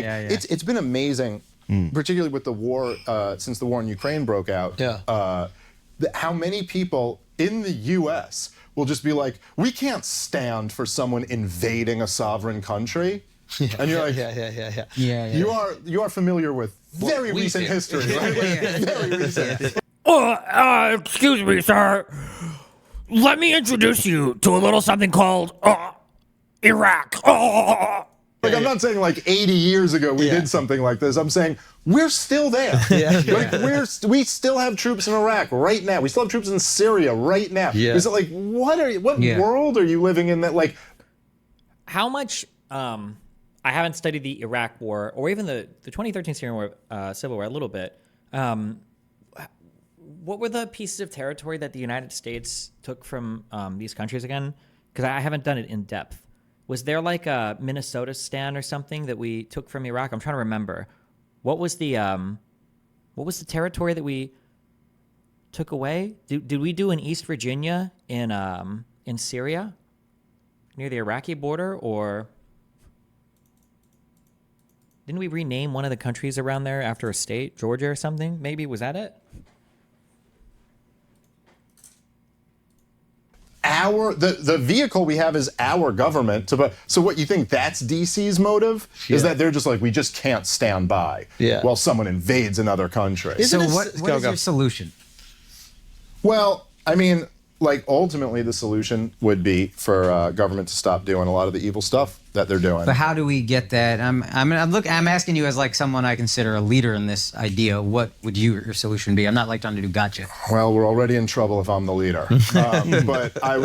It's been amazing, particularly with the war, since the war in Ukraine broke out. How many people in the U.S. will just be like, we can't stand for someone invading a sovereign country. And you're like, you are familiar with very recent history, right? Very recent. Excuse me, sir. Let me introduce you to a little something called Iraq. Like, I'm not saying like 80 years ago we did something like this. I'm saying we're still there. Like we still have troops in Iraq right now. We still have troops in Syria right now. Is it like, what world are you living in that, like? How much, I haven't studied the Iraq war or even the 2013 Syrian war, civil war a little bit. What were the pieces of territory that the United States took from these countries again? Because I haven't done it in depth. Was there like a Minnesota stand or something that we took from Iraq? I'm trying to remember. What was the territory that we took away? Did we do in East Virginia in Syria near the Iraqi border, or didn't we rename one of the countries around there after a state, Georgia or something? Maybe, was that it? The vehicle we have is our government. So what, you think that's DC's motive? Is that they're just like, we just can't stand by while someone invades another country? So what is your solution? Well, I mean, like, ultimately the solution would be for government to stop doing a lot of the evil stuff that they're doing. But how do we get that? I'm asking you as like someone I consider a leader in this idea. What would your solution be? I'm not like trying to do gotcha. Well, we're already in trouble if I'm the leader. But I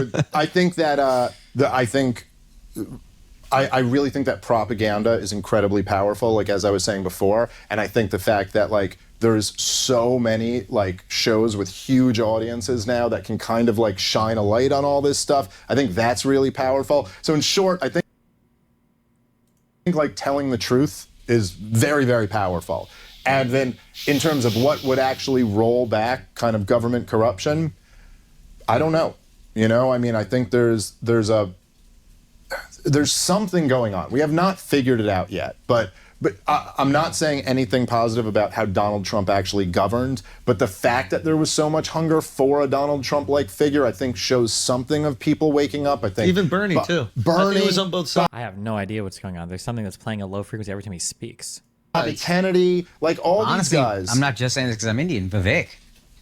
really think that propaganda is incredibly powerful, like as I was saying before. And I think the fact that like there's so many like shows with huge audiences now that can kind of like shine a light on all this stuff, I think that's really powerful. So in short, I think like telling the truth is very, very powerful. And then in terms of what would actually roll back kind of government corruption, I don't know. You know, I mean, I think there's something going on. We have not figured it out yet, but I'm not saying anything positive about how Donald Trump actually governed, but the fact that there was so much hunger for a Donald Trump-like figure, I think shows something of people waking up. I think even Bernie too. Bernie was on both sides. I have no idea what's going on. There's something that's playing a low frequency every time he speaks. Bobby Kennedy, like all these guys. I'm not just saying this because I'm Indian. Vivek.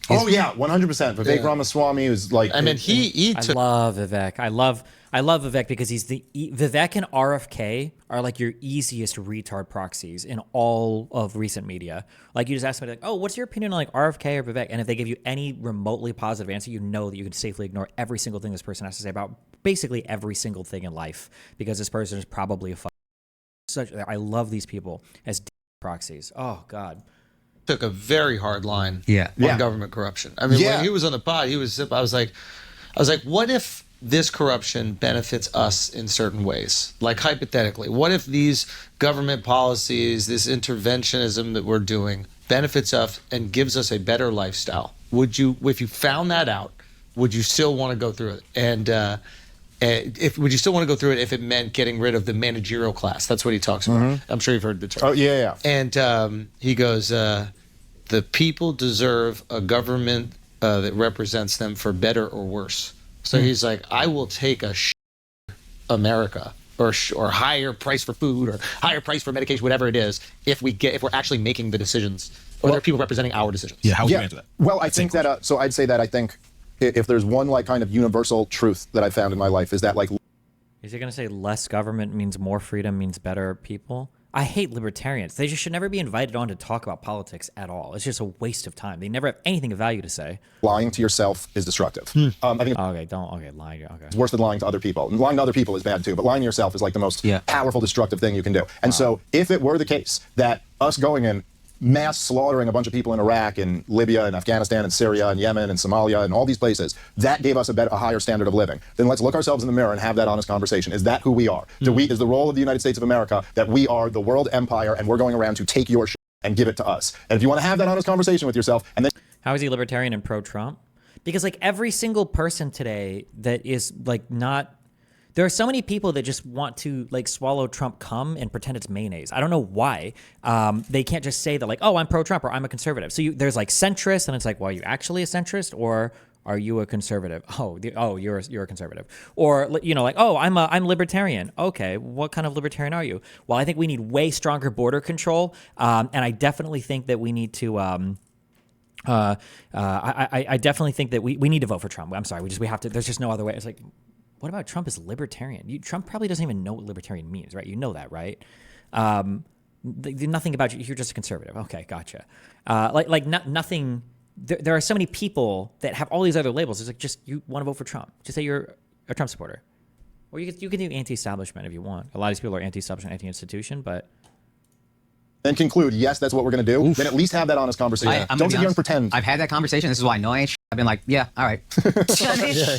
Oh yeah, 100%. Vivek Ramaswamy was like. I mean, he took. I love Vivek. I love Vivek because he's Vivek and RFK are like your easiest retard proxies in all of recent media. Like, you just ask somebody like, oh, what's your opinion on like RFK or Vivek? And if they give you any remotely positive answer, you know that you can safely ignore every single thing this person has to say about basically every single thing in life, because this person is probably I love these people as proxies. Oh God. Took a very hard line on government corruption. I mean, when he was on the pod, I was like, what if this corruption benefits us in certain ways? Like, hypothetically, what if these government policies, this interventionism that we're doing, benefits us and gives us a better lifestyle? Would you, if you found that out, would you still want to go through it? And would you still want to go through it if it meant getting rid of the managerial class? That's what he talks about. I'm sure you've heard the term. Oh yeah. And he goes, the people deserve a government that represents them for better or worse. So he's like, I will take a America or higher price for food or higher price for medication, whatever it is, if we're actually making the decisions, or there are people representing our decisions. Yeah, how would you answer that? Well, I think that, so I'd say that I think if there's one like kind of universal truth that I found in my life is that like. Is he going to say less government means more freedom means better people? I hate libertarians. They just should never be invited on to talk about politics at all. It's just a waste of time. They never have anything of value to say. Lying to yourself is destructive. I think lying. Okay. It's worse than lying to other people. And lying to other people is bad too, but lying to yourself is like the most powerful, destructive thing you can do. And so if it were the case that us going in, mass slaughtering a bunch of people in Iraq and Libya and Afghanistan and Syria and Yemen and Somalia and all these places, that gave us a higher standard of living. Then let's look ourselves in the mirror and have that honest conversation. Is that who we are? Is the role of the United States of America that we are the world empire and we're going around to take your shit and give it to us? And if you want to have that honest conversation with yourself, and then how is he libertarian and pro-Trump? Because like every single person today that is like not, There are so many people that just want to like swallow Trump cum and pretend it's mayonnaise. I don't know why. They can't just say that like, oh, I'm pro-Trump or I'm a conservative. So there's like centrist, and it's like, well, are you actually a centrist or are you a conservative? You're a conservative. Or like, oh, I'm libertarian. Okay, what kind of libertarian are you? Well, I think we need way stronger border control, and I definitely think that we need to. I definitely think that we need to vote for Trump. I'm sorry, we have to. There's just no other way. It's like, what about Trump is libertarian? Trump probably doesn't even know what libertarian means, right? You know that, right? Nothing about you. You're just a conservative. Okay, gotcha. Nothing. There are so many people that have all these other labels. It's like, just you want to vote for Trump. Just say you're a Trump supporter, or you can do anti-establishment if you want. A lot of these people are anti-establishment, anti-institution, but. And conclude, yes, that's what we're going to do, then at least have that honest conversation. Don't sit here and pretend. I've had that conversation. This is why I know I ain't shit. I've been like, yeah, all right.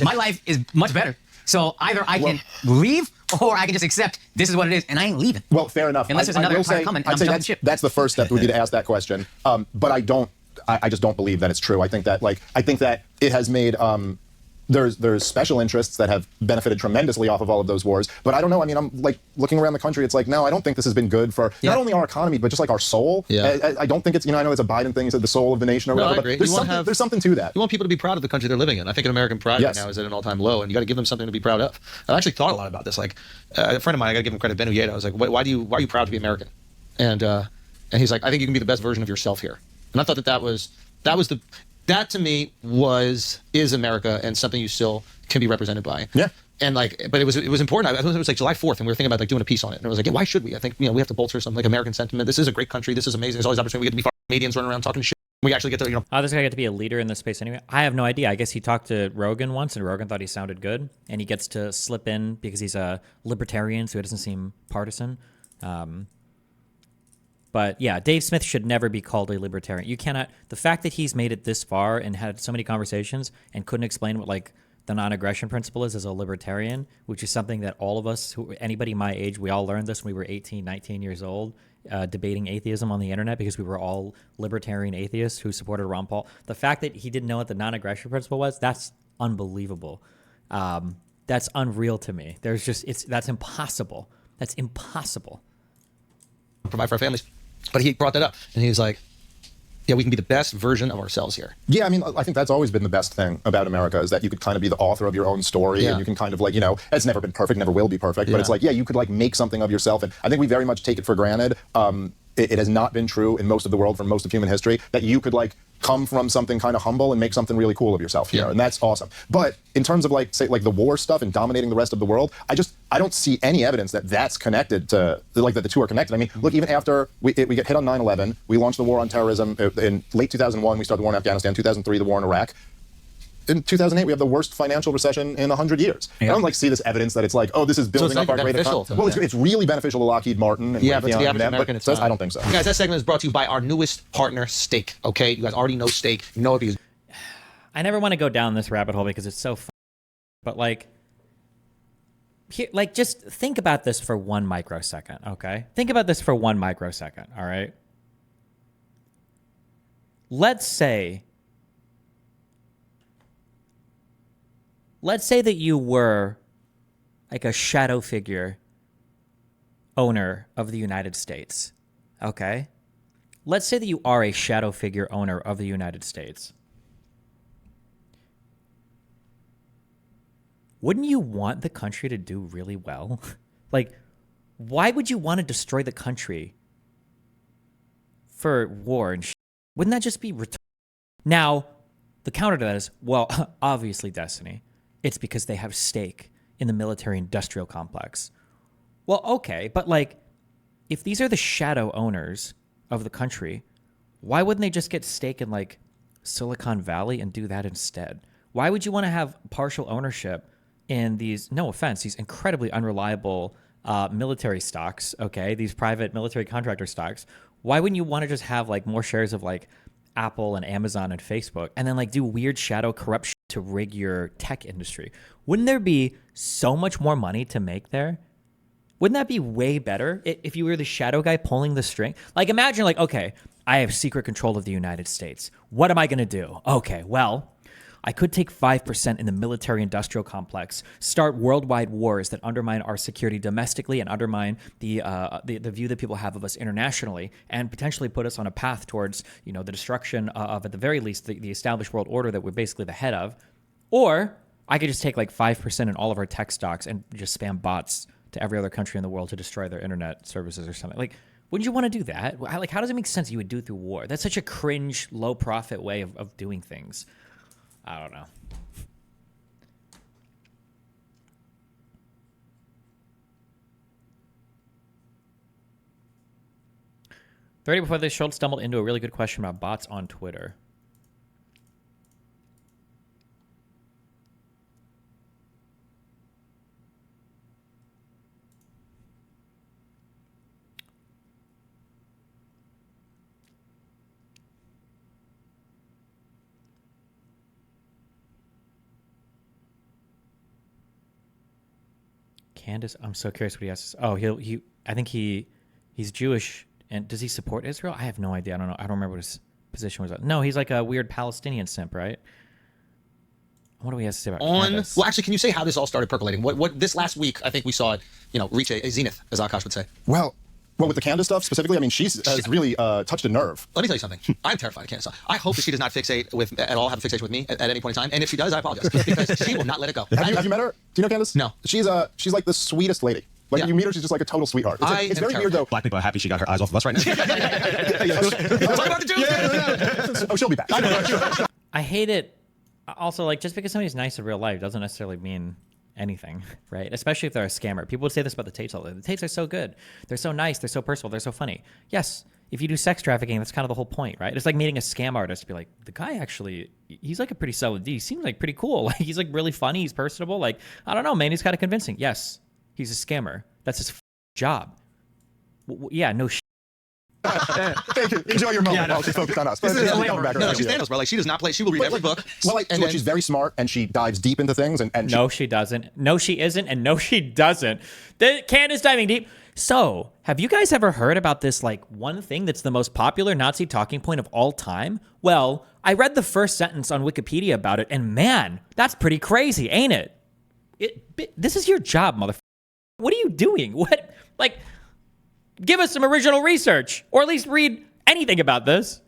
My life is much better. So either I can leave or I can just accept this is what it is, and I ain't leaving. Well, fair enough. Unless there's another empire coming, and I'm jumping ship. That's the first step would be to ask that question. But I just don't believe that it's true. I think that it has made there's special interests that have benefited tremendously off of all of those wars. But I don't know. I mean, I'm like looking around the country. It's like, no, I don't think this has been good for not only our economy, but just like our soul. Yeah. I don't think it's, I know it's a Biden thing. He said the soul of the nation or whatever. I agree. But there's something to that. You want people to be proud of the country they're living in. I think American pride right now is at an all-time low, and you got to give them something to be proud of. I actually thought a lot about this. Like a friend of mine, I got to give him credit, Ben Uyeda. I was like, why are you proud to be American? And he's like, I think you can be the best version of yourself here. And I thought that to me is America and something you still can be represented by. Yeah. And but it was important. It was like July 4th, and we were thinking about like doing a piece on it. And I was like, yeah, why should we? I think we have to bolster some like American sentiment. This is a great country. This is amazing. There's always opportunity. We get to be comedians running around talking shit. We actually get to Oh, this guy get to be a leader in this space anyway. I have no idea. I guess he talked to Rogan once, and Rogan thought he sounded good, and he gets to slip in because he's a libertarian, so he doesn't seem partisan. But yeah, Dave Smith should never be called a libertarian. You cannot. The fact that he's made it this far and had so many conversations and couldn't explain what like the non-aggression principle is as a libertarian, which is something that all of us, anybody my age, we all learned this when we were 18, 19 years old, debating atheism on the internet because we were all libertarian atheists who supported Ron Paul. The fact that he didn't know what the non-aggression principle was, that's unbelievable. That's unreal to me. That's impossible. That's impossible. Provide for our families. But he brought that up, and he was like, yeah, we can be the best version of ourselves here. Yeah, I mean, I think that's always been the best thing about America is that you could kind of be the author of your own story, and you can kind of like, it's never been perfect, never will be perfect, but it's like, you could like make something of yourself, and I think we very much take it for granted. It has not been true in most of the world for most of human history that you could like come from something kind of humble and make something really cool of yourself here, and that's awesome. But in terms of like, say, like the war stuff and dominating the rest of the world, I don't see any evidence that that's connected to, like that the two are connected. I mean, look, even after we get hit on 9/11, we launched the war on terrorism in late 2001. We started the war in Afghanistan. 2003, the war in Iraq. In 2008, we have the worst financial recession in 100 years. Yeah. I don't like see this evidence that it's like, oh, this is building up our great economy. Well, it's really beneficial to Lockheed Martin. And but to the average American, it's not. I don't think so. Guys, that segment is brought to you by our newest partner, Steak. Okay, you guys already know Steak. You know it because I never want to go down this rabbit hole because it's so fun. But just think about this for 1 microsecond, okay? Think about this for 1 microsecond, all right? Let's say that you were like a shadow figure owner of the United States, okay? Let's say that you are a shadow figure owner of the United States. Wouldn't you want the country to do really well? Like, why would you want to destroy the country for war and shit? Wouldn't that just be Now, the counter to that is, well, obviously, Destiny. It's because they have stake in the military-industrial complex. Well, okay, but like, if these are the shadow owners of the country, why wouldn't they just get stake in like Silicon Valley and do that instead? Why would you want to have partial ownership in these, no offense, these incredibly unreliable military stocks, okay, these private military contractor stocks? Why wouldn't you want to just have like more shares of like Apple and Amazon and Facebook and then like do weird shadow corruption to rig your tech industry? Wouldn't there be so much more money to make there? Wouldn't that be way better if you were the shadow guy pulling the string? Like imagine like, okay, I have secret control of the United States. What am I going to do? Okay, well, I could take 5% in the military-industrial complex, start worldwide wars that undermine our security domestically and undermine the view that people have of us internationally, and potentially put us on a path towards, the destruction of, at the very least, the established world order that we're basically the head of. Or I could just take like 5% in all of our tech stocks and just spam bots to every other country in the world to destroy their internet services or something. Like, wouldn't you want to do that? Like, how does it make sense you would do it through war? That's such a cringe, low-profit way of doing things. I don't know. Right before this, Schultz stumbled into a really good question about bots on Twitter. Candace, I'm so curious what he has to say. Oh, I think he's Jewish, and does he support Israel? I have no idea. I don't know. I don't remember what his position was. No, he's like a weird Palestinian simp, right? What do we have to say about Candace? Well, actually, can you say how this all started percolating? What this last week, I think we saw it, reach a zenith, as Akash would say. Well, with the Candace stuff specifically, I mean, she's has really touched a nerve. Let me tell you something. I'm terrified of Candace. I hope that she does not fixate at all, have a fixation with me at any point in time. And if she does, I apologize, because she will not let it go. Have you met her? Do you know Candace? No. She's like the sweetest lady. Like, you meet her, she's just like a total sweetheart. It's very weird, though. Black people are happy she got her eyes off of us right now. Oh, she'll be back. I hate it. Also, like, just because somebody's nice in real life doesn't necessarily mean anything, right? Especially if they're a scammer. People would say this about the Tates all the time. The Tates are so good. They're so nice. They're so personal. They're so funny. Yes, if you do sex trafficking, that's kind of the whole point, right? It's like meeting a scam artist to be like, the guy actually, he's like a pretty solid dude. He seems like pretty cool. Like, he's like really funny. He's personable. Like, I don't know, man. He's kind of convincing. Yes, he's a scammer. That's his job. Yeah, no shit. Thank you. Enjoy your moment while she's focused on us. No, she's Thanos, bro. Like, she does not play. She will read every book. Well, like, she's very smart, and she dives deep into things. And no, she doesn't. No, she isn't. And no, she doesn't. Candace diving deep. So, have you guys ever heard about this, like, one thing that's the most popular Nazi talking point of all time? Well, I read the first sentence on Wikipedia about it, and man, that's pretty crazy, ain't it? This is your job, motherfucker. What are you doing? What? Like, give us some original research, or at least read anything about this.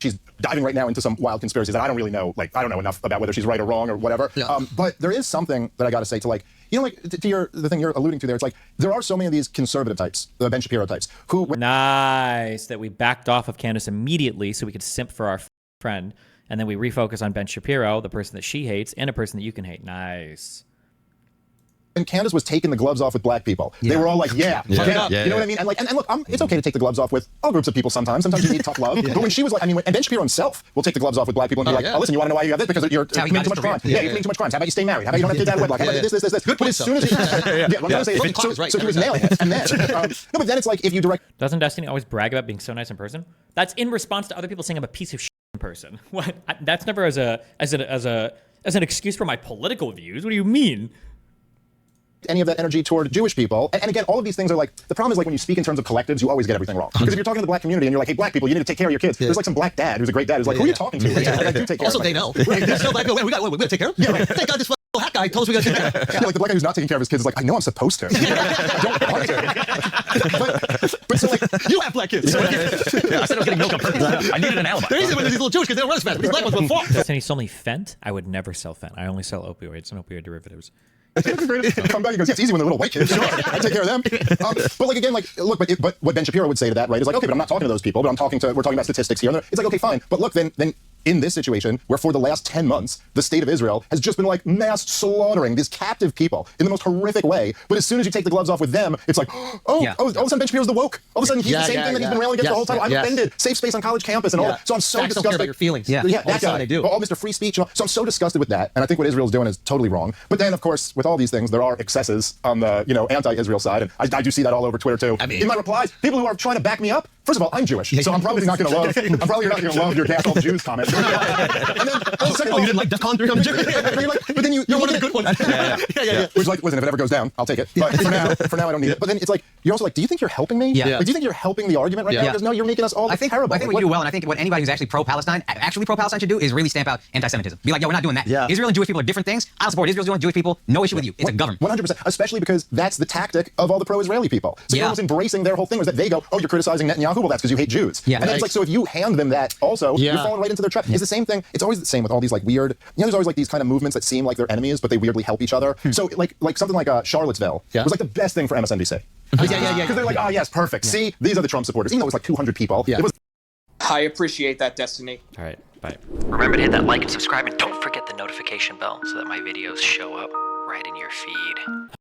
She's diving right now into some wild conspiracies that I don't really know. Like, I don't know enough about whether she's right or wrong or whatever. Yeah. But there is something that I got to say to, like, like to the thing you're alluding to there. It's like there are so many of these conservative types, the Ben Shapiro types, who. Nice that we backed off of Candace immediately so we could simp for our friend, and then we refocus on Ben Shapiro, the person that she hates, and a person that you can hate. Nice. And Candace was taking the gloves off with black people. They were all like, you know what I mean? And like, and look, it's okay to take the gloves off with all groups of people sometimes. Sometimes you need tough love. But when she was like, and Ben Shapiro himself will take the gloves off with black people and be like, oh, listen, you want to know why you have this? Because you're committing too much crime. You're committing too much crimes. How about you stay married? How about you don't have kids out of wedlock? How about this? But as soon as what I'm going to say is, so he was nailing it. And then, no, but then it's like, if you direct. Doesn't Destiny always brag about being so nice in person? That's in response to other people saying I'm a piece of shit in person. What? That's never as an excuse for my political views. What do you mean? Any of that energy toward Jewish people. And again, all of these things are like, the problem is like when you speak in terms of collectives, you always get everything wrong. Because if you're talking to the black community and you're like, hey, black people, you need to take care of your kids. There's like some black dad who's a great dad who's like, who are you talking to? I do take care also, of they know. There's still black people. We got to take care of them. Thank God this little hat guy told us we got to take care of them. Like the black guy who's not taking care of his kids is like, I know I'm supposed to. I don't want to. but so like, you have black kids. I said I was getting milk on purpose. I needed an alibi. The reason when these little Jewish kids, they don't run as fast. But these black ones will fall. Destiny sold me Fent. I would never sell Fent. I only sell opioids and opioid derivatives. Come back and goes, yeah, it's easy when they're little white kids. Sure, I take care of them. But like again, like look, but what Ben Shapiro would say to that, right, is like, okay, but I'm not talking to those people, but we're talking about statistics here. And it's like, okay, fine, but look, then in this situation, where for the last 10 months, the state of Israel has just been like mass slaughtering these captive people in the most horrific way. But as soon as you take the gloves off with them, it's like, all of a sudden Ben Shapiro's the woke. All of a sudden he's the same thing that he's been railing against the whole time. I'm offended. Safe space on college campus and all that. So I'm so disgusted. Don't care about your feelings. Yeah, that guy. They do. All Mr. Free Speech. So I'm so disgusted with that. And I think what Israel's doing is totally wrong. But then, of course, with all these things, there are excesses on the anti-Israel side. And I do see that all over Twitter too. I mean, in my replies, people who are trying to back me up, first of all, I'm Jewish. So I'm probably not going to love your gas all Jews comment. then second of all, you didn't like DEF CON 3 on the but then you're one of the good ones. Yeah. Which, like, listen, if it ever goes down, I'll take it. But for now, I don't need it. But then it's like, you're also like, do you think you're helping me? Yeah. Like, do you think you're helping the argument right now? Because no, you're making us all terrible. I think what you do well, and I think what anybody who's actually pro-Palestine should do is really stamp out anti-Semitism. Be like, yo, we're not doing that. Yeah. Israel and Jewish people are different things. I don't support Israel's doing Jewish people. No issue with you. It's a government. 100%. Especially because that's the tactic of all the pro-Israeli people. So you're almost embracing their whole thing was that they go, oh, you're criticizing Netanyahu. Well, that's because you hate Jews. Yeah. And then it's like, so if you hand them that also, you're falling right into their trap. It's the same thing. It's always the same with all these like weird, there's always like these kind of movements that seem like they're enemies, but they weirdly help each other. So like something like Charlottesville was like the best thing for MSNBC. Yeah. Because they're like, oh yes, perfect. See, these are the Trump supporters. Even though it was like 200 people. It was. I appreciate that, Destiny. All right, bye. Remember to hit that like and subscribe, and don't forget the notification bell so that my videos show up right in your feed.